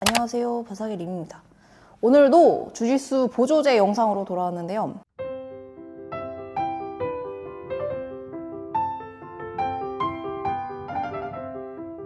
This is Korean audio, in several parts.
안녕하세요, 바삭의 림입니다. 오늘도 주짓수 보조제 영상으로 돌아왔는데요.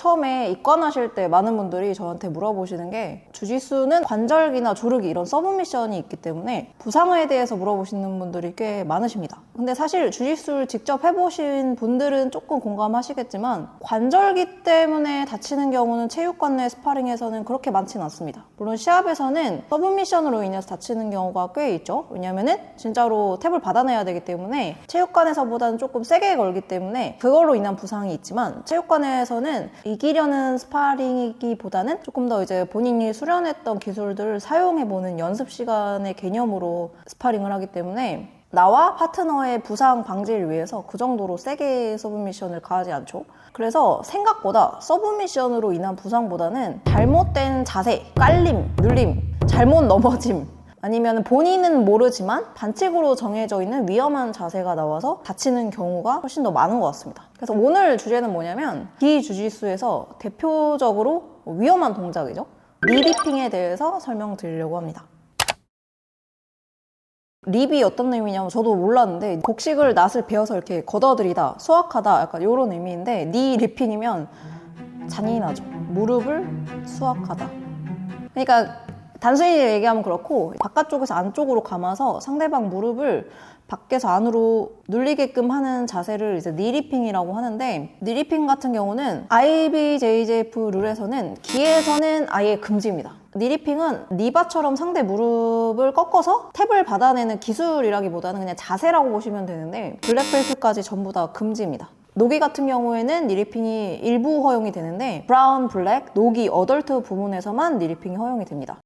처음에 입관하실 때 많은 분들이 저한테 물어보시는 게 주짓수는 관절기나 조르기 이런 서브미션이 있기 때문에 부상에 대해서 물어보시는 분들이 꽤 많으십니다. 근데 사실 주짓수를 직접 해보신 분들은 조금 공감하시겠지만 관절기 때문에 다치는 경우는 체육관 내 스파링에서는 그렇게 많지는 않습니다. 물론 시합에서는 서브미션으로 인해서 다치는 경우가 꽤 있죠. 왜냐면은 진짜로 탭을 받아내야 되기 때문에 체육관에서보다는 조금 세게 걸기 때문에 그걸로 인한 부상이 있지만 체육관에서는 이기려는 스파링이기보다는 조금 더 이제 본인이 수련했던 기술들을 사용해보는 연습 시간의 개념으로 스파링을 하기 때문에 나와 파트너의 부상 방지를 위해서 그 정도로 세게 서브미션을 가하지 않죠. 그래서 생각보다 서브미션으로 인한 부상보다는 잘못된 자세, 깔림, 눌림, 잘못 넘어짐 아니면 본인은 모르지만 반칙으로 정해져 있는 위험한 자세가 나와서 다치는 경우가 훨씬 더 많은 것 같습니다. 그래서 오늘 주제는 뭐냐면 기주짓수에서 대표적으로 위험한 동작이죠. 리디핑에 대해서 설명드리려고 합니다. 립이 어떤 의미냐면 저도 몰랐는데 곡식을 낫을 베어서 이렇게 걷어들이다, 수확하다 약간 이런 의미인데 니 리핑이면 잔인하죠. 무릎을 수확하다. 그러니까 단순히 얘기하면 그렇고 바깥쪽에서 안쪽으로 감아서 상대방 무릎을 밖에서 안으로 눌리게끔 하는 자세를 이제 니리핑이라고 하는데 니리핑 같은 경우는 IBJJF 룰에서는 기에서는 아예 금지입니다. 니리핑은 니바처럼 상대 무릎을 꺾어서 탭을 받아내는 기술이라기보다는 그냥 자세라고 보시면 되는데 블랙벨트까지 전부 다 금지입니다. 노기 같은 경우에는 니리핑이 일부 허용이 되는데 브라운, 블랙, 노기, 어덜트 부문에서만 니리핑이 허용이 됩니다.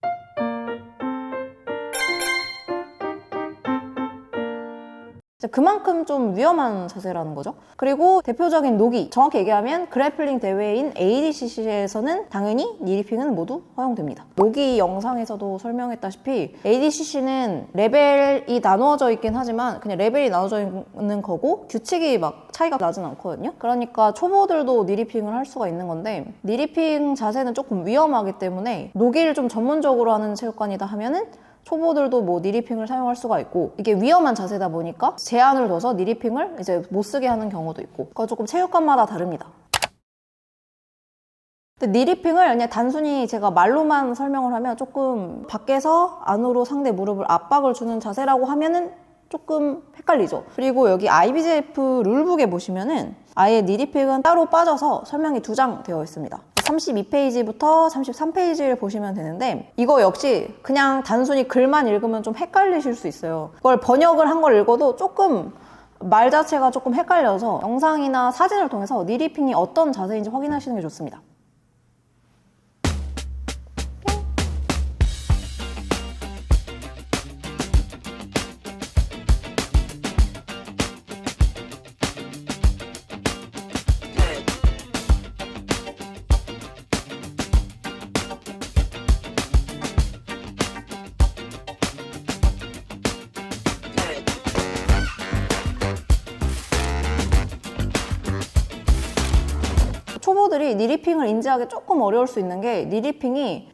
그만큼 좀 위험한 자세라는 거죠. 그리고 대표적인 노기, 정확히 얘기하면 그래플링 대회인 ADCC에서는 당연히 니리핑은 모두 허용됩니다. 노기 영상에서도 설명했다시피 ADCC는 레벨이 나누어져 있긴 하지만 그냥 레벨이 나눠져 있는 거고 규칙이 막 차이가 나진 않거든요. 그러니까 초보들도 니리핑을 할 수가 있는 건데 니리핑 자세는 조금 위험하기 때문에 노기를 좀 전문적으로 하는 체육관이다 하면은 초보들도 뭐 니리핑을 사용할 수가 있고 이게 위험한 자세다 보니까 제한을 둬서 니리핑을 이제 못 쓰게 하는 경우도 있고 그거 조금 체육관마다 다릅니다. 근데 니리핑을 그냥 단순히 제가 말로만 설명을 하면 조금 밖에서 안으로 상대 무릎을 압박을 주는 자세라고 하면은 조금 헷갈리죠. 그리고 여기 IBJF 룰북에 보시면은 아예 니리핑은 따로 빠져서 설명이 2장 되어 있습니다. 32페이지부터 33페이지를 보시면 되는데 이거 역시 그냥 단순히 글만 읽으면 좀 헷갈리실 수 있어요. 그걸 번역을 한 걸 읽어도 조금 말 자체가 조금 헷갈려서 영상이나 사진을 통해서 니리핑이 어떤 자세인지 확인하시는 게 좋습니다. 초보들이 니리핑을 인지하기 조금 어려울 수 있는 게 니리핑이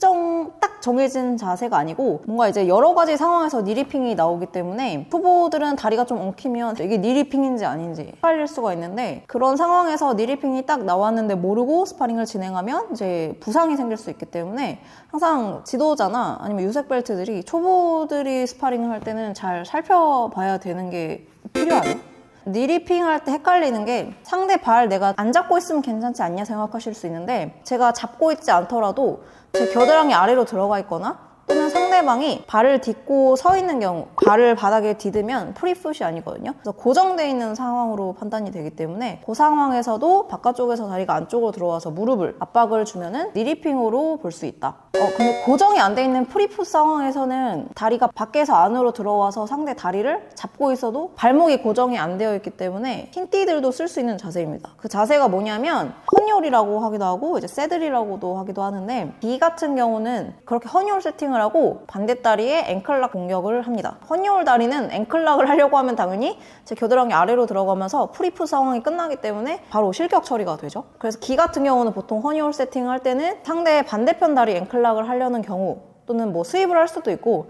딱 정해진 자세가 아니고 뭔가 이제 여러 가지 상황에서 니리핑이 나오기 때문에 초보들은 다리가 좀 엉키면 이게 니리핑인지 아닌지 헷갈릴 수가 있는데 그런 상황에서 니리핑이 딱 나왔는데 모르고 스파링을 진행하면 이제 부상이 생길 수 있기 때문에 항상 지도자나 아니면 유색벨트들이 초보들이 스파링을 할 때는 잘 살펴봐야 되는 게 필요하죠. 니리핑 할 때 헷갈리는 게 상대 발 내가 안 잡고 있으면 괜찮지 않냐 생각하실 수 있는데 제가 잡고 있지 않더라도 제 겨드랑이 아래로 들어가 있거나 또는 상대방이 발을 딛고 서 있는 경우 발을 바닥에 디디면 프리풋이 아니거든요. 그래서 고정되어 있는 상황으로 판단이 되기 때문에 그 상황에서도 바깥쪽에서 다리가 안쪽으로 들어와서 무릎을 압박을 주면은 니리핑으로 볼 수 있다. 근데 고정이 안 돼 있는 프리풋 상황에서는 다리가 밖에서 안으로 들어와서 상대 다리를 잡고 있어도 발목이 고정이 안 되어 있기 때문에 흰띠들도 쓸 수 있는 자세입니다. 그 자세가 뭐냐면 오픈혈이라고 하기도 하고 이제 새들이라고도 하기도 하는데, 기 같은 경우는 그렇게 허니홀 세팅을 하고 반대 다리에 앵클락 공격을 합니다. 허니홀 다리는 앵클락을 하려고 하면 당연히 제 겨드랑이 아래로 들어가면서 프리푸 상황이 끝나기 때문에 바로 실격 처리가 되죠. 그래서 기 같은 경우는 보통 허니홀 세팅을 할 때는 상대의 반대편 다리 앵클락을 하려는 경우, 또는 뭐 스윕을 할 수도 있고,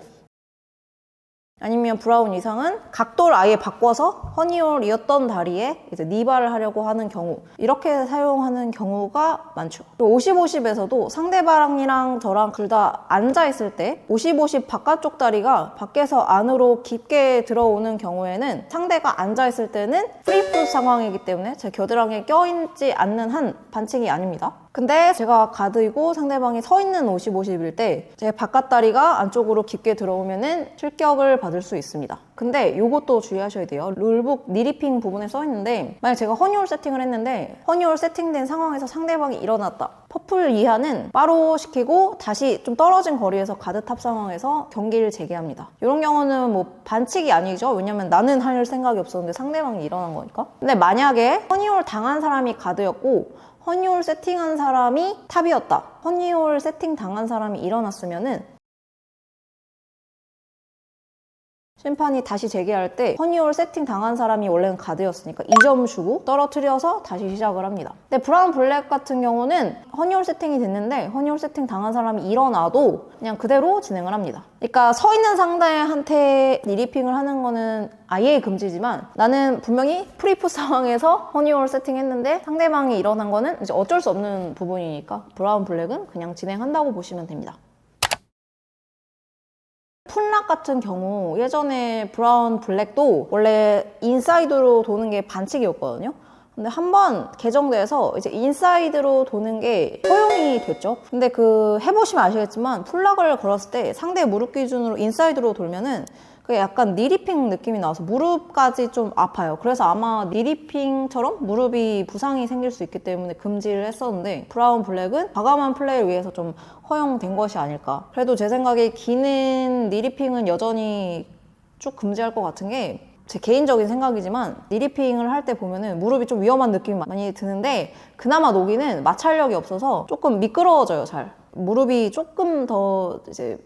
아니면 브라운 이상은 각도를 아예 바꿔서 허니홀이었던 다리에 이제 니바를 하려고 하는 경우, 이렇게 사용하는 경우가 많죠. 50-50에서도 상대방이랑 저랑 둘 다 앉아있을 때 50-50 바깥쪽 다리가 밖에서 안으로 깊게 들어오는 경우에는 상대가 앉아있을 때는 프리푸 상황이기 때문에 제 겨드랑이에 껴있지 않는 한 반칙이 아닙니다. 근데 제가 가드이고 상대방이 서 있는 50-50일 때 제 바깥 다리가 안쪽으로 깊게 들어오면은 실격을 받을 수 있습니다. 근데 이것도 주의하셔야 돼요. 룰북 니리핑 부분에 써 있는데, 만약 제가 허니홀 세팅을 했는데 허니홀 세팅된 상황에서 상대방이 일어났다. 퍼플 이하는 바로 시키고 다시 좀 떨어진 거리에서 가드탑 상황에서 경기를 재개합니다. 이런 경우는 뭐 반칙이 아니죠. 왜냐면 나는 할 생각이 없었는데 상대방이 일어난 거니까. 근데 만약에 허니홀 당한 사람이 가드였고 허니홀 세팅한 사람이 탑이었다. 허니홀 세팅 당한 사람이 일어났으면은 심판이 다시 재개할 때 허니홀 세팅 당한 사람이 원래는 가드였으니까 2점 주고 떨어뜨려서 다시 시작을 합니다. 근데 브라운 블랙 같은 경우는 허니홀 세팅이 됐는데 허니홀 세팅 당한 사람이 일어나도 그냥 그대로 진행을 합니다. 그러니까 서 있는 상대한테 니리핑을 하는 거는 아예 금지지만, 나는 분명히 프리푸 상황에서 허니홀 세팅했는데 상대방이 일어난 거는 이제 어쩔 수 없는 부분이니까 브라운 블랙은 그냥 진행한다고 보시면 됩니다. 풋락 같은 경우 예전에 브라운 블랙도 원래 인사이드로 도는 게 반칙이었거든요. 근데 한번 개정돼서 이제 인사이드로 도는 게 허용이 됐죠. 근데 해보시면 아시겠지만 풋락을 걸었을 때 상대 무릎 기준으로 인사이드로 돌면은 그게 약간 니리핑 느낌이 나와서 무릎까지 좀 아파요. 그래서 아마 니리핑처럼 무릎이 부상이 생길 수 있기 때문에 금지를 했었는데, 브라운 블랙은 과감한 플레이를 위해서 좀 허용된 것이 아닐까. 그래도 제 생각에 기는 니리핑은 여전히 쭉 금지할 것 같은 게, 제 개인적인 생각이지만 니리핑을 할 때 보면은 무릎이 좀 위험한 느낌이 많이 드는데, 그나마 노기는 마찰력이 없어서 조금 미끄러워져요. 잘 무릎이 조금 더 이제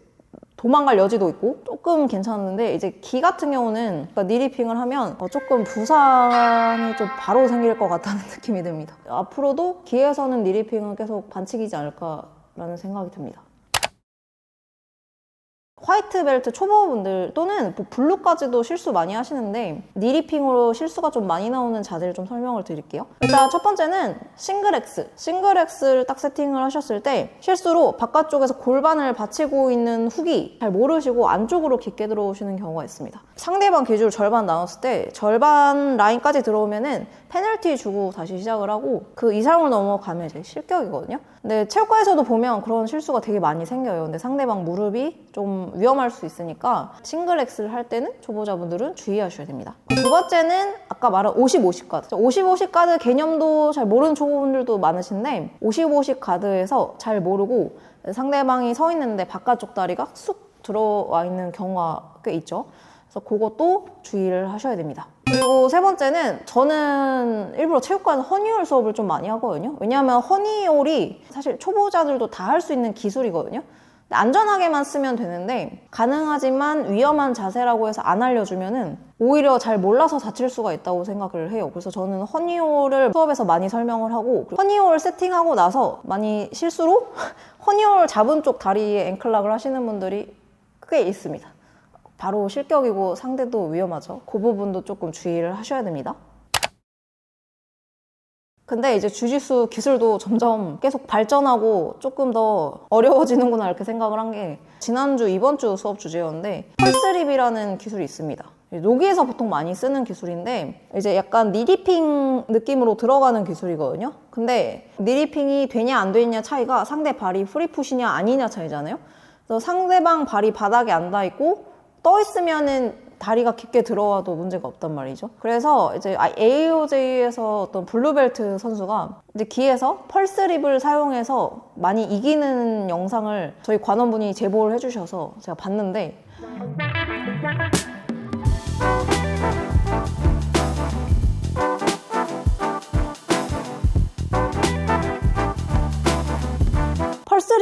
도망갈 여지도 있고 조금 괜찮은데, 이제 기 같은 경우는 그러니까 니리핑을 하면 조금 부상이 좀 바로 생길 것 같다는 느낌이 듭니다. 앞으로도 기에서는 니리핑은 계속 반칙이지 않을까라는 생각이 듭니다. 화이트 벨트 초보분들 또는 뭐 블루까지도 실수 많이 하시는데, 니리핑으로 실수가 좀 많이 나오는 자세를 좀 설명을 드릴게요. 일단 첫 번째는 싱글엑스를 딱 세팅을 하셨을 때 실수로 바깥쪽에서 골반을 받치고 있는 훅이 잘 모르시고 안쪽으로 깊게 들어오시는 경우가 있습니다. 상대방 기준으로 절반 나눴을 때 절반 라인까지 들어오면은 페널티 주고 다시 시작을 하고, 그 이상을 넘어가면 이제 실격이거든요. 근데 체육관에서도 보면 그런 실수가 되게 많이 생겨요. 근데 상대방 무릎이 좀 위험할 수 있으니까 싱글엑스를 할 때는 초보자분들은 주의하셔야 됩니다. 두 번째는 아까 말한 50-50 가드. 50-50 가드 개념도 잘 모르는 초보분들도 많으신데, 50-50 가드에서 잘 모르고 상대방이 서 있는데 바깥쪽 다리가 쑥 들어와 있는 경우가 꽤 있죠. 그래서 그것도 주의를 하셔야 됩니다. 그리고 세 번째는, 저는 일부러 체육관에서 허니홀 수업을 좀 많이 하거든요. 왜냐하면 허니홀이 사실 초보자들도 다 할 수 있는 기술이거든요. 안전하게만 쓰면 되는데, 가능하지만 위험한 자세라고 해서 안 알려주면은 오히려 잘 몰라서 다칠 수가 있다고 생각을 해요. 그래서 저는 허니홀을 수업에서 많이 설명을 하고, 허니홀 세팅하고 나서 많이 실수로 허니홀 잡은 쪽 다리에 앵클락을 하시는 분들이 꽤 있습니다. 바로 실격이고 상대도 위험하죠. 그 부분도 조금 주의를 하셔야 됩니다. 근데 이제 주짓수 기술도 점점 계속 발전하고 조금 더 어려워지는구나 이렇게 생각을 한 게, 지난주 이번 주 수업 주제였는데 펄스립이라는 기술이 있습니다. 노기에서 보통 많이 쓰는 기술인데 이제 약간 니리핑 느낌으로 들어가는 기술이거든요. 근데 니리핑이 되냐 안 되냐 차이가 상대 발이 프리풋이냐 아니냐 차이잖아요. 그래서 상대방 발이 바닥에 앉아 있고 떠 있으면은 다리가 깊게 들어와도 문제가 없단 말이죠. 그래서 이제 AOJ에서 어떤 블루벨트 선수가 이제 기에서 펄스립을 사용해서 많이 이기는 영상을 저희 관원분이 제보를 해주셔서 제가 봤는데,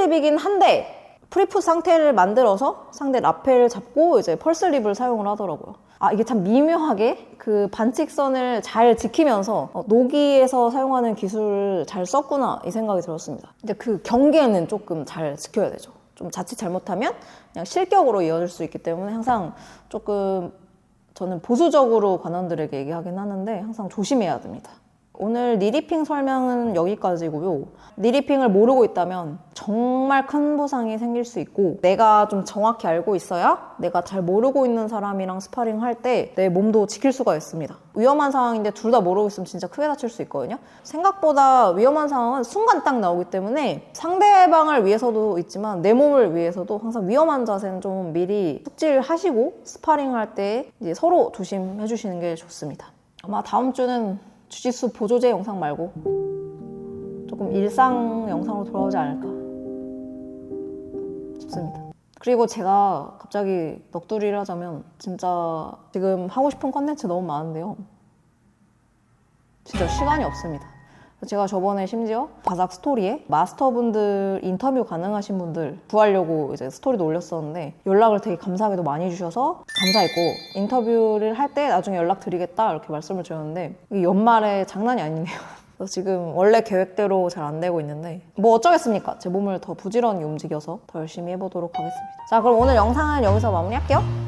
립이긴 한데 프리풋 상태를 만들어서 상대 라펠을 잡고 이제 펄스 립을 사용을 하더라고요. 아, 이게 참 미묘하게 그 반칙선을 잘 지키면서 노기에서 사용하는 기술을 잘 썼구나 이 생각이 들었습니다. 근데 그 경계는 조금 잘 지켜야 되죠. 좀 자칫 잘못하면 그냥 실격으로 이어질 수 있기 때문에 항상 조금 저는 보수적으로 관원들에게 얘기하긴 하는데 항상 조심해야 됩니다. 오늘 니리핑 설명은 여기까지고요. 니리핑을 모르고 있다면 정말 큰 부상이 생길 수 있고 내가 좀 정확히 알고 있어야 내가 잘 모르고 있는 사람이랑 스파링 할 때 내 몸도 지킬 수가 있습니다. 위험한 상황인데 둘 다 모르고 있으면 진짜 크게 다칠 수 있거든요. 생각보다 위험한 상황은 순간 딱 나오기 때문에 상대방을 위해서도 있지만 내 몸을 위해서도 항상 위험한 자세는 좀 미리 숙지를 하시고 스파링 할 때 이제 서로 조심해 주시는 게 좋습니다. 아마 다음 주는 주짓수 보조제 영상 말고 조금 일상 영상으로 돌아오지 않을까 싶습니다. 그리고 제가 갑자기 넋두리를 하자면 진짜 지금 하고 싶은 컨텐츠 너무 많은데요. 진짜 시간이 없습니다. 제가 저번에 심지어 바삭 스토리에 마스터분들 인터뷰 가능하신 분들 구하려고 이제 스토리도 올렸었는데 연락을 되게 감사하게도 많이 주셔서 감사했고 인터뷰를 할 때 나중에 연락드리겠다 이렇게 말씀을 드렸는데 이 연말에 장난이 아니네요. 그래서 지금 원래 계획대로 잘 안 되고 있는데 뭐 어쩌겠습니까? 제 몸을 더 부지런히 움직여서 더 열심히 해보도록 하겠습니다. 자, 그럼 오늘 영상은 여기서 마무리할게요.